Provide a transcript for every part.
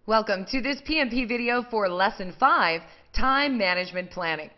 Welcome to this PMP video for Lesson 5, Time Management Planning.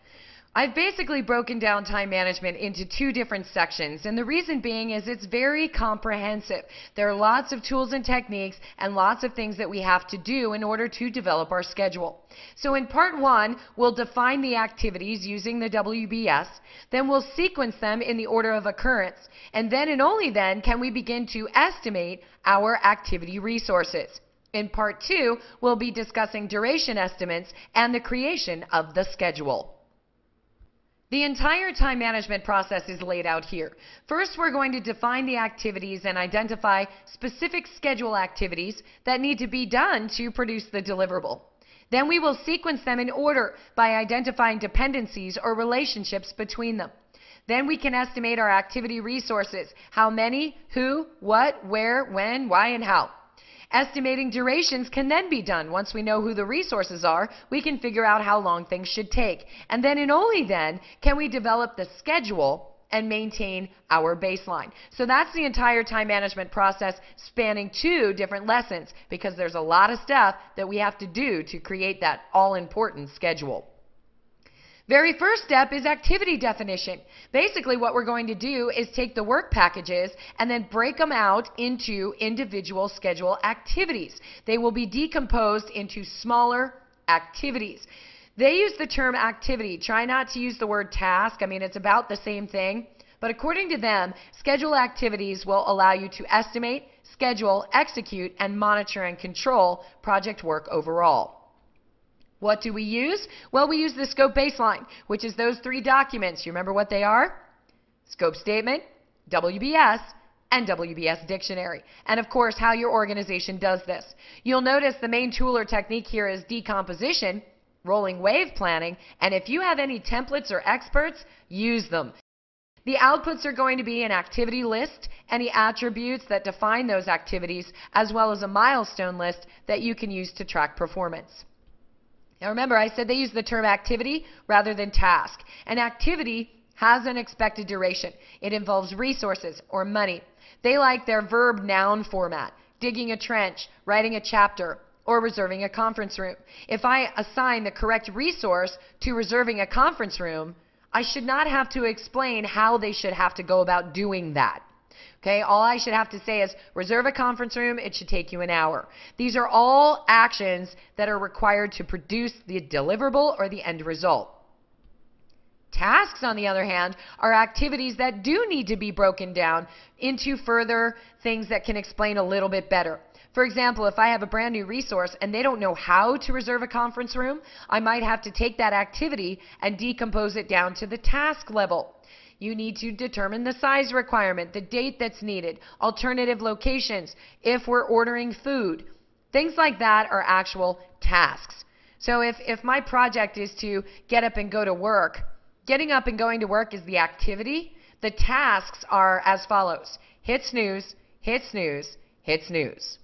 I've basically broken down time management into two different sections, and the reason being is it's very comprehensive. There are lots of tools and techniques and lots of things that we have to do in order to develop our schedule. So in part 1, we'll define the activities using the WBS, then we'll sequence them in the order of occurrence, and then and only then can we begin to estimate our activity resources. In part 2, we'll be discussing duration estimates and the creation of the schedule. The entire time management process is laid out here. First, we're going to define the activities and identify specific schedule activities that need to be done to produce the deliverable. Then we will sequence them in order by identifying dependencies or relationships between them. Then we can estimate our activity resources: how many, who, what, where, when, why, and how. Estimating durations can then be done. Once we know who the resources are, we can figure out how long things should take. And then and only then can we develop the schedule and maintain our baseline. So that's the entire time management process, spanning 2 different lessons, because there's a lot of stuff that we have to do to create that all-important schedule. Very first step is activity definition. Basically what we're going to do is take the work packages and then break them out into individual schedule activities. They will be decomposed into smaller activities. They use the term activity. Try not to use the word task. I mean, it's about the same thing. But according to them, schedule activities will allow you to estimate, schedule, execute, and monitor and control project work overall. What do we use? Well, we use the scope baseline, which is those 3 documents. You remember what they are? Scope statement, WBS, and WBS dictionary. And of course, how your organization does this. You'll notice the main tool or technique here is decomposition, rolling wave planning, and if you have any templates or experts, use them. The outputs are going to be an activity list, any attributes that define those activities, as well as a milestone list that you can use to track performance. Now remember, I said they use the term activity rather than task. An activity has an expected duration. It involves resources or money. They like their verb-noun format: digging a trench, writing a chapter, or reserving a conference room. If I assign the correct resource to reserving a conference room, I should not have to explain how they should have to go about doing that. Okay, all I should have to say is reserve a conference room, it should take you an hour. These are all actions that are required to produce the deliverable or the end result. Tasks, on the other hand, are activities that do need to be broken down into further things that can explain a little bit better. For example, if I have a brand new resource and they don't know how to reserve a conference room, I might have to take that activity and decompose it down to the task level. You need to determine the size requirement, the date that's needed, alternative locations, if we're ordering food. Things like that are actual tasks. So if my project is to get up and go to work, getting up and going to work is the activity. The tasks are as follows: hit snooze, hit snooze, hit snooze.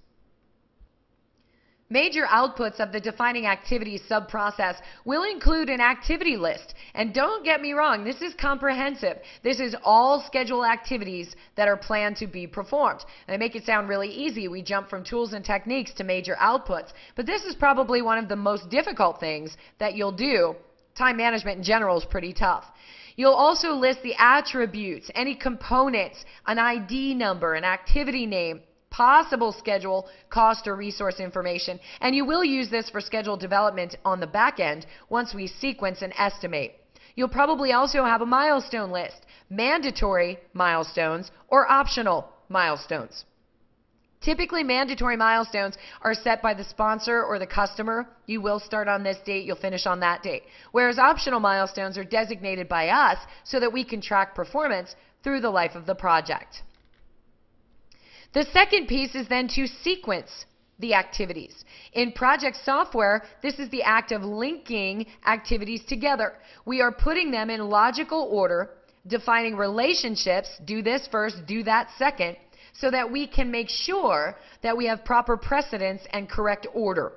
Major outputs of the defining activities sub-process will include an activity list. And don't get me wrong, this is comprehensive. This is all schedule activities that are planned to be performed. And they make it sound really easy. We jump from tools and techniques to major outputs. But this is probably one of the most difficult things that you'll do. Time management in general is pretty tough. You'll also list the attributes, any components, an ID number, an activity name, possible schedule, cost, or resource information. And you will use this for schedule development on the back end once we sequence and estimate. You'll probably also have a milestone list: mandatory milestones or optional milestones. Typically, mandatory milestones are set by the sponsor or the customer. You will start on this date, you'll finish on that date. Whereas optional milestones are designated by us so that we can track performance through the life of the project. The second piece is then to sequence the activities. In project software, this is the act of linking activities together. We are putting them in logical order, defining relationships: do this first, do that second, so that we can make sure that we have proper precedence and correct order.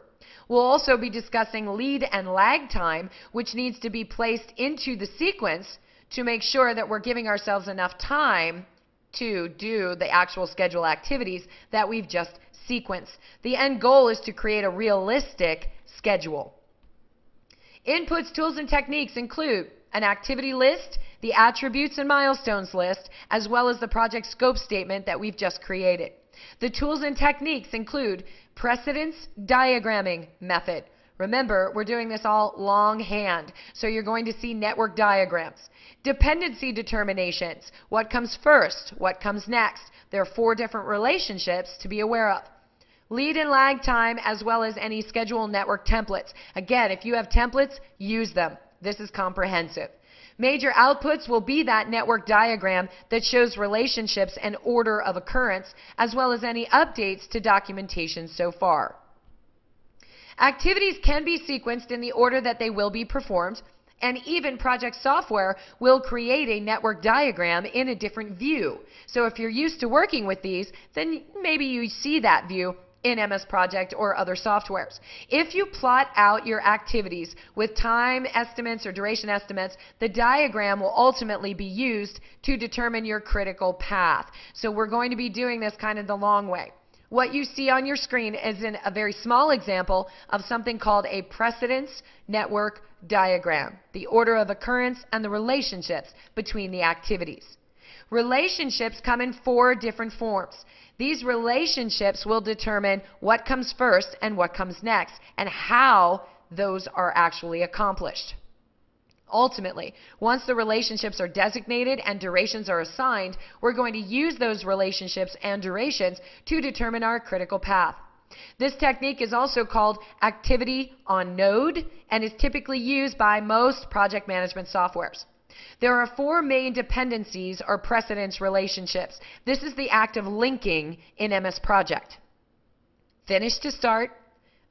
We'll also be discussing lead and lag time, which needs to be placed into the sequence to make sure that we're giving ourselves enough time to do the actual schedule activities that we've just sequence. The end goal is to create a realistic schedule. Inputs, tools, and techniques include an activity list, the attributes and milestones list, as well as the project scope statement that we've just created. The tools and techniques include precedence diagramming method. Remember, we're doing this all longhand, so you're going to see network diagrams. Dependency determinations. What comes first? What comes next? There are 4 different relationships to be aware of. Lead and lag time, as well as any schedule network templates. Again, if you have templates, use them. This is comprehensive. Major outputs will be that network diagram that shows relationships and order of occurrence, as well as any updates to documentation so far. Activities can be sequenced in the order that they will be performed, and even project software will create a network diagram in a different view. So if you're used to working with these, then maybe you see that view in MS Project or other softwares. If you plot out your activities with time estimates or duration estimates, the diagram will ultimately be used to determine your critical path. So we're going to be doing this kind of the long way. What you see on your screen is a very small example of something called a precedence network diagram, the order of occurrence and the relationships between the activities. Relationships come in 4 different forms. These relationships will determine what comes first and what comes next, and how those are actually accomplished. Ultimately, once the relationships are designated and durations are assigned, we're going to use those relationships and durations to determine our critical path. This technique is also called activity on node and is typically used by most project management softwares. There are 4 main dependencies or precedence relationships. This is the act of linking in MS Project. Finish to start,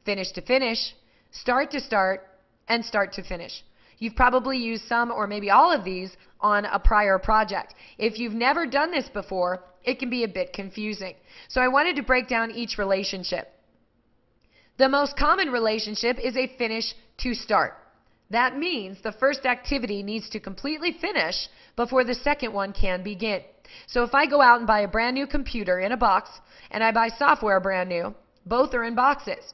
finish to finish, start to start, and start to finish. You've probably used some or maybe all of these on a prior project. If you've never done this before, it can be a bit confusing. So I wanted to break down each relationship. The most common relationship is a finish to start. That means the first activity needs to completely finish before the second one can begin. So if I go out and buy a brand new computer in a box and I buy software brand new, both are in boxes.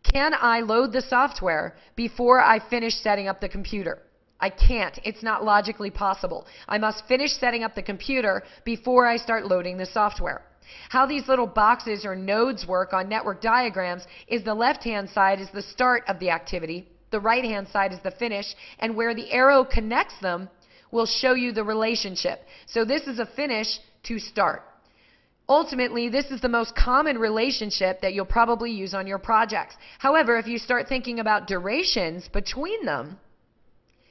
Can I load the software before I finish setting up the computer? I can't. It's not logically possible. I must finish setting up the computer before I start loading the software. How these little boxes or nodes work on network diagrams is the left-hand side is the start of the activity, the right-hand side is the finish, and where the arrow connects them will show you the relationship. So this is a finish to start. Ultimately, this is the most common relationship that you'll probably use on your projects. However, if you start thinking about durations between them,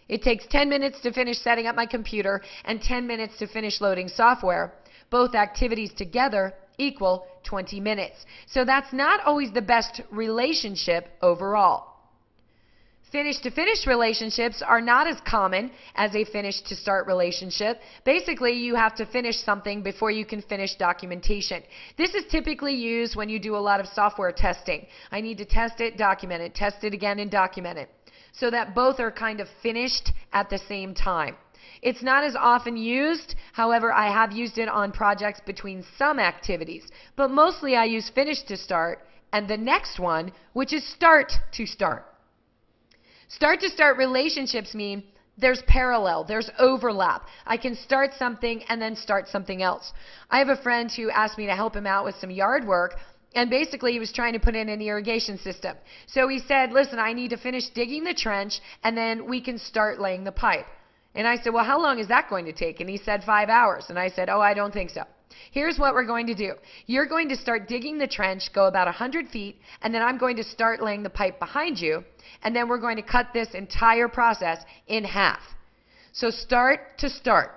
it takes 10 minutes to finish setting up my computer and 10 minutes to finish loading software. Both activities together equal 20 minutes. So that's not always the best relationship overall. Finish-to-finish relationships are not as common as a finish-to-start relationship. Basically, you have to finish something before you can finish documentation. This is typically used when you do a lot of software testing. I need to test it, document it, test it again, and document it, so that both are kind of finished at the same time. It's not as often used, however, I have used it on projects between some activities, but mostly I use finish to start and the next one, which is start to start. Start to start relationships mean there's parallel, there's overlap. I can start something and then start something else. I have a friend who asked me to help him out with some yard work, and basically he was trying to put in an irrigation system. So he said, listen, I need to finish digging the trench and then we can start laying the pipe. And I said, well, how long is that going to take? And he said 5 hours. And I said, oh, I don't think so. Here's what we're going to do. You're going to start digging the trench, go about 100 feet, and then I'm going to start laying the pipe behind you, and then we're going to cut this entire process in half. So start to start.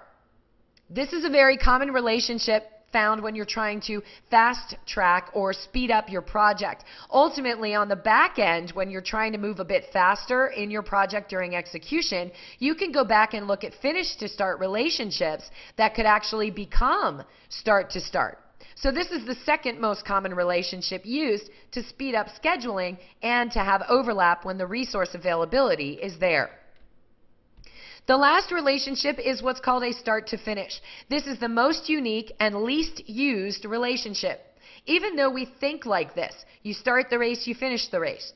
This is a very common relationship found when you're trying to fast track or speed up your project. Ultimately, on the back end, when you're trying to move a bit faster in your project during execution, you can go back and look at finish to start relationships that could actually become start to start. So this is the second most common relationship used to speed up scheduling and to have overlap when the resource availability is there. The last relationship is what's called a start to finish. This is the most unique and least used relationship. Even though we think like this, you start the race, you finish the race.